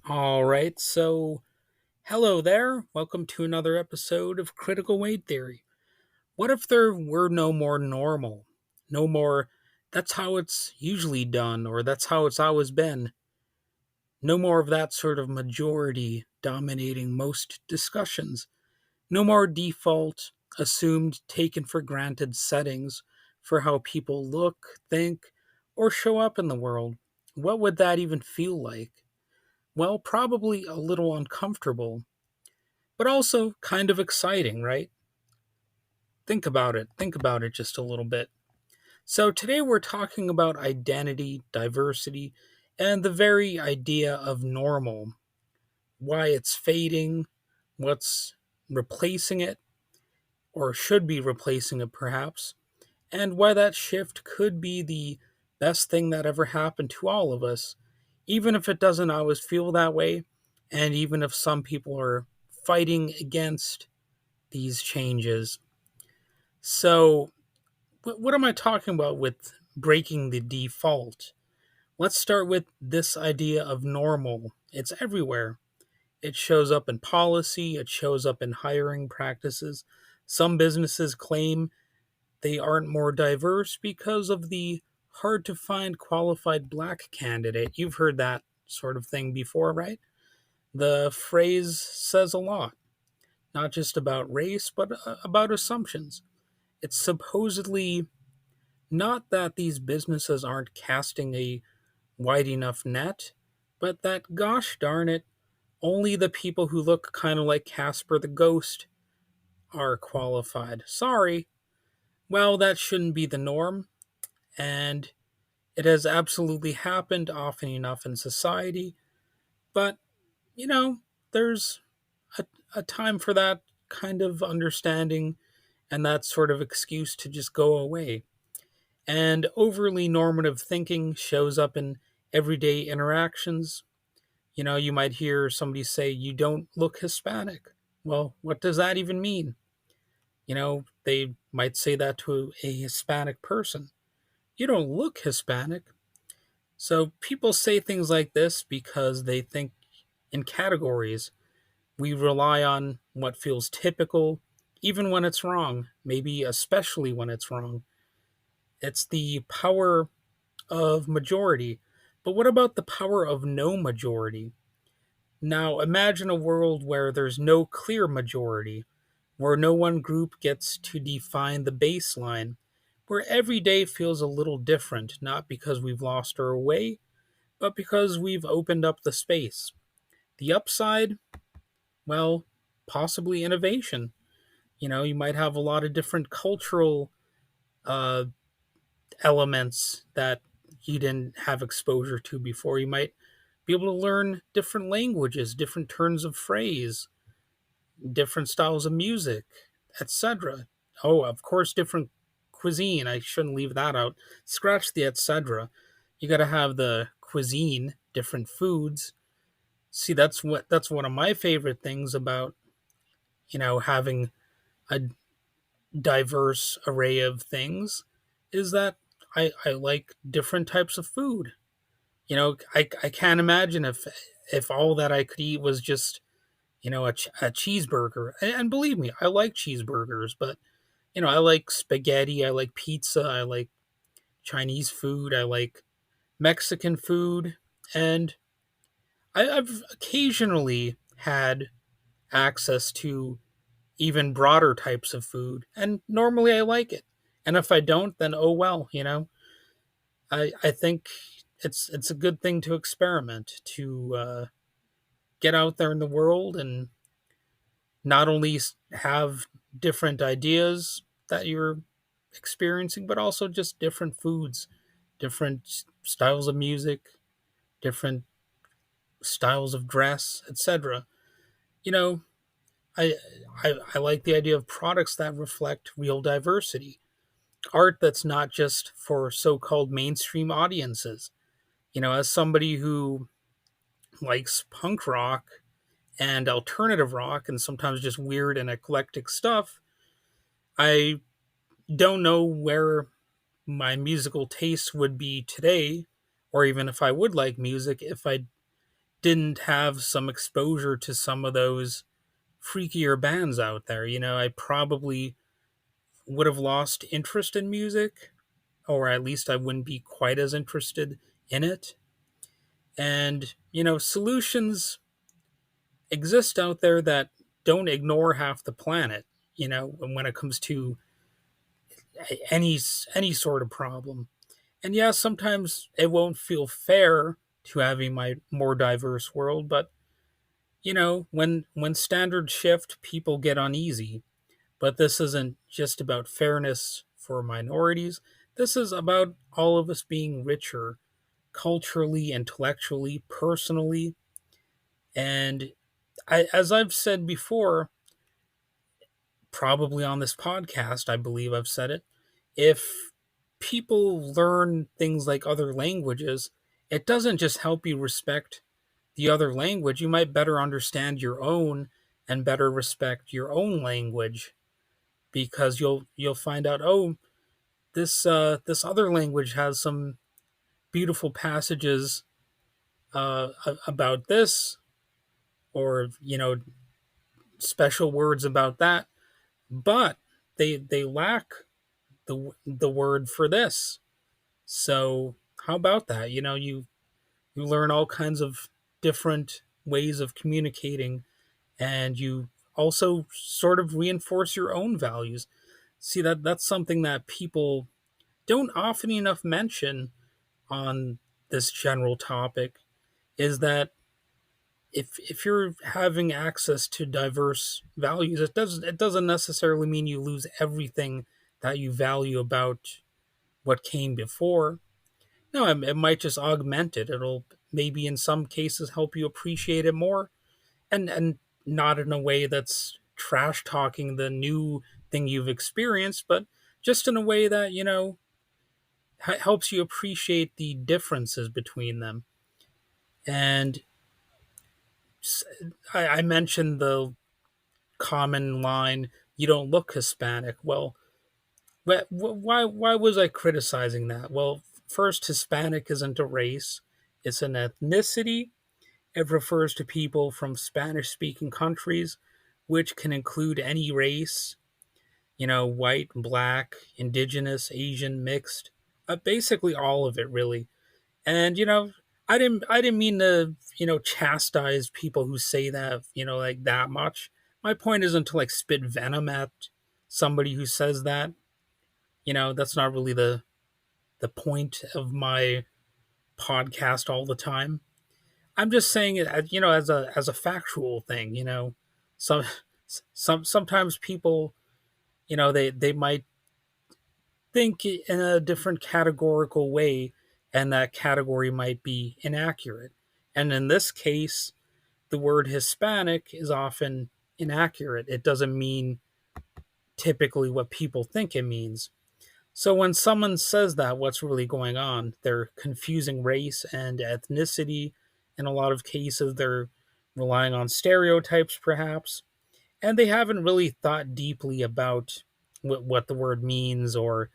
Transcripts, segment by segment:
All right, so hello there. Welcome to another episode of Critical Weight Theory. What if there were no more normal? No more, that's how it's usually done, or that's how it's always been. No more of that sort of majority dominating most discussions. No more default, assumed, taken for granted settings for how people look, think, or show up in the world. What would that even feel like? Well, probably a little uncomfortable, but also kind of exciting, right? Think about it. Think about it just a little bit. So, today we're talking about identity, diversity, and the very idea of normal, why it's fading, what's replacing it, or should be replacing it perhaps, and why that shift could be the best thing that ever happened to all of us, even if it doesn't always feel that way, and even if some people are fighting against these changes. So, what am I talking about with breaking the default? Let's start with this idea of normal. It's everywhere. It shows up in policy, it shows up in hiring practices. Some businesses claim they aren't more diverse because of the hard to find qualified black candidate. You've heard that sort of thing before, right? The phrase says a lot, not just about race, but about assumptions. It's supposedly not that these businesses aren't casting a wide enough net, but that, gosh darn it, only the people who look kind of like Casper the Ghost are qualified. Sorry. Well, that shouldn't be the norm, and it has absolutely happened often enough in society, but, you know, there's a time for that kind of understanding and that sort of excuse to just go away. And overly normative thinking shows up in everyday interactions. You know, you might hear somebody say, "You don't look Hispanic." Well, what does that even mean? You know, they might say that to a Hispanic person. You don't look Hispanic. So people say things like this because they think in categories. We rely on what feels typical, even when it's wrong, maybe especially when it's wrong. It's the power of majority. But what about the power of no majority? Now, imagine a world where there's no clear majority, where no one group gets to define the baseline, where every day feels a little different, not because we've lost our way, but because we've opened up the space. The upside, well, possibly innovation. You know, you might have a lot of different cultural uh, elements that you didn't have exposure to before. You might be able to learn different languages, different turns of phrase, different styles of music, etc. Oh, of course, different cuisine. I shouldn't leave that out. Scratch the etc. You got to have the cuisine, different foods. See, that's one of my favorite things about having a diverse array of things is that I like different types of food. I can't imagine if all that I could eat was just a cheeseburger. And believe me, I like cheeseburgers, but I like spaghetti, I like pizza, I like Chinese food, I like Mexican food, and I've occasionally had access to even broader types of food, and normally I like it. And if I don't, then oh well. I think it's a good thing to experiment, to get out there in the world and not only have different ideas that you're experiencing, but also just different foods, different styles of music, different styles of dress, etc. You know, I, I like the idea of products that reflect real diversity, art that's not just for so-called mainstream audiences. As somebody who likes punk rock and alternative rock and sometimes just weird and eclectic stuff, I don't know where my musical tastes would be today, or even if I would like music, if I didn't have some exposure to some of those freakier bands out there. I probably would have lost interest in music, or at least I wouldn't be quite as interested in it. And, solutions exist out there that don't ignore half the planet, when it comes to any any sort of problem. And yeah, sometimes it won't feel fair to having my more diverse world, but when standards shift, people get uneasy. But this isn't just about fairness for minorities. This is about all of us being richer culturally, intellectually, personally. And as I've said before, probably on this podcast, I believe I've said it, if people learn things like other languages, it doesn't just help you respect the other language, you might better understand your own and better respect your own language, because you'll find out, oh, this other language has some beautiful passages about this, or special words about that, but they lack the word for this. So how about that? You learn all kinds of different ways of communicating, and you also sort of reinforce your own values. See, that's something that people don't often enough mention on this general topic, is that if you're having access to diverse values, it doesn't necessarily mean you lose everything that you value about what came before. No, it might just augment it. It'll maybe in some cases help you appreciate it more, and not in a way that's trash talking the new thing you've experienced, but just in a way that helps you appreciate the differences between them. And I mentioned the common line, "You don't look Hispanic." Well, why was I criticizing that? Well, first, Hispanic isn't a race; it's an ethnicity. It refers to people from Spanish-speaking countries, which can include any race. White, black, indigenous, Asian, mixed, basically all of it, really. And I didn't mean to chastise people who say that like that much. My point isn't to like spit venom at somebody who says that. That's not really the point of my podcast all the time. I'm just saying it as a factual thing. Some sometimes people they might think in a different categorical way, and that category might be inaccurate. And in this case, the word Hispanic is often inaccurate. It doesn't mean typically what people think it means. So when someone says that, what's really going on? They're confusing race and ethnicity. In a lot of cases, they're relying on stereotypes, perhaps, and they haven't really thought deeply about what the word means, or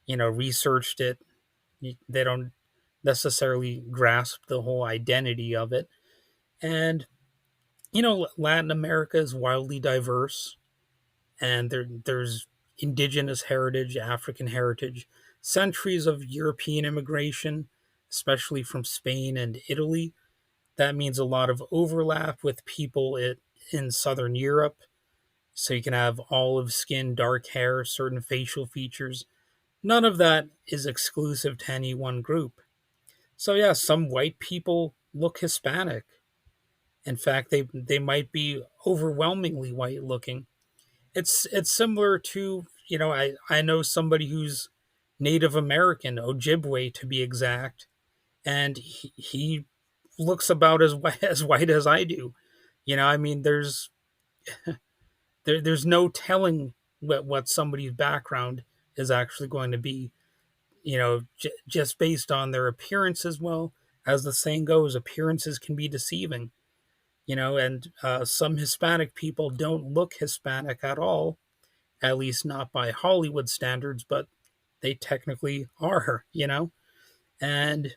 researched it. They don't necessarily grasp the whole identity of it. And Latin America is wildly diverse, and there's indigenous heritage, African heritage, centuries of European immigration, especially from Spain and Italy. That means a lot of overlap with people in Southern Europe. So you can have olive skin, dark hair, certain facial features. None of that is exclusive to any one group. So yeah, some white people look Hispanic. In fact, they might be overwhelmingly white looking. It's similar to I know somebody who's Native American, Ojibwe to be exact, and he looks about as white as I do. I mean, there's no telling what somebody's background is actually going to be. Just based on their appearance as well. As the saying goes, appearances can be deceiving. And some Hispanic people don't look Hispanic at all, at least not by Hollywood standards, but they technically are. And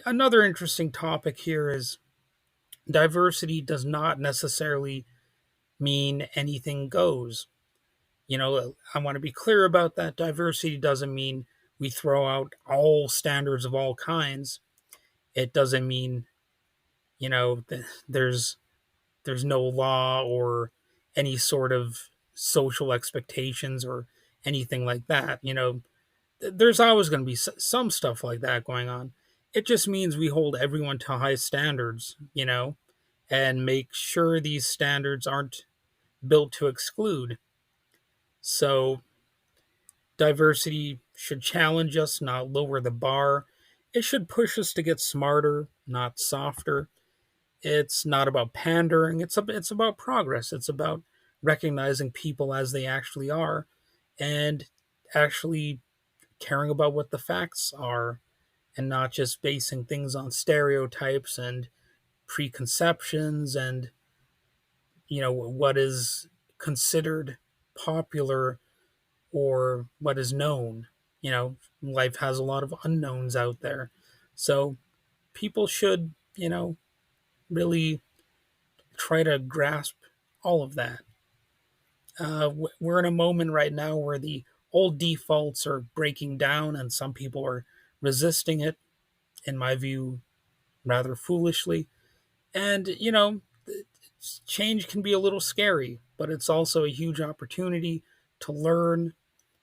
Another interesting topic here is diversity does not necessarily mean anything goes. I want to be clear about that. Diversity doesn't mean we throw out all standards of all kinds. It doesn't mean, there's no law or any sort of social expectations or anything like that. There's always going to be some stuff like that going on. It just means we hold everyone to high standards, and make sure these standards aren't built to exclude. So diversity should challenge us, not lower the bar. It should push us to get smarter, not softer. It's not about pandering. It's about progress. It's about recognizing people as they actually are, and actually caring about what the facts are, and not just basing things on stereotypes and preconceptions and what is considered popular or what is known. Life has a lot of unknowns out there. So people should, really try to grasp all of that. We're in a moment right now where the old defaults are breaking down and some people are resisting it, in my view, rather foolishly. And, change can be a little scary, but it's also a huge opportunity to learn.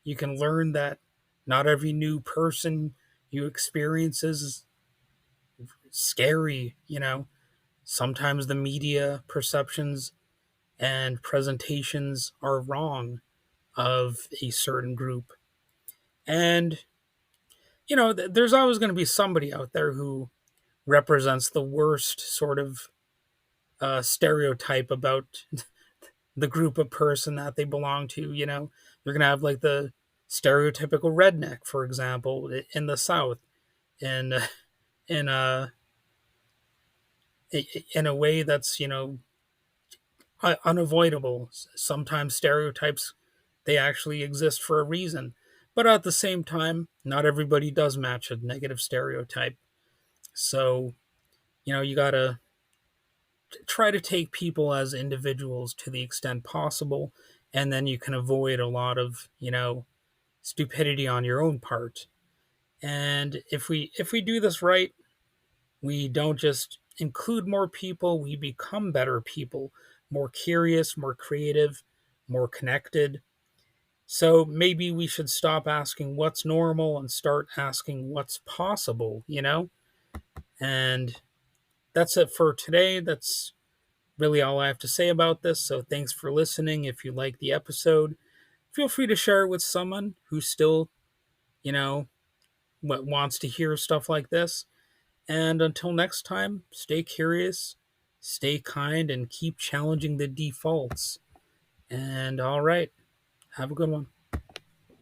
You can learn that not every new person you experience is scary. Sometimes the media perceptions and presentations are wrong of a certain group. And, there's always going to be somebody out there who represents the worst sort of stereotype about the group of person that they belong to. You're going to have like the stereotypical redneck, for example, in the South, and in a in a way that's unavoidable. Sometimes stereotypes, they actually exist for a reason, but at the same time, not everybody does match a negative stereotype. So you gotta try to take people as individuals to the extent possible, and then you can avoid a lot of stupidity on your own part. And if we do this right, we don't just include more people, we become better people, more curious, more creative, more connected. So maybe we should stop asking what's normal and start asking what's possible, And that's it for today. That's really all I have to say about this. So thanks for listening. If you like the episode, feel free to share it with someone who still, you know, what wants to hear stuff like this. And until next time, stay curious, stay kind, and keep challenging the defaults. And all right, have a good one.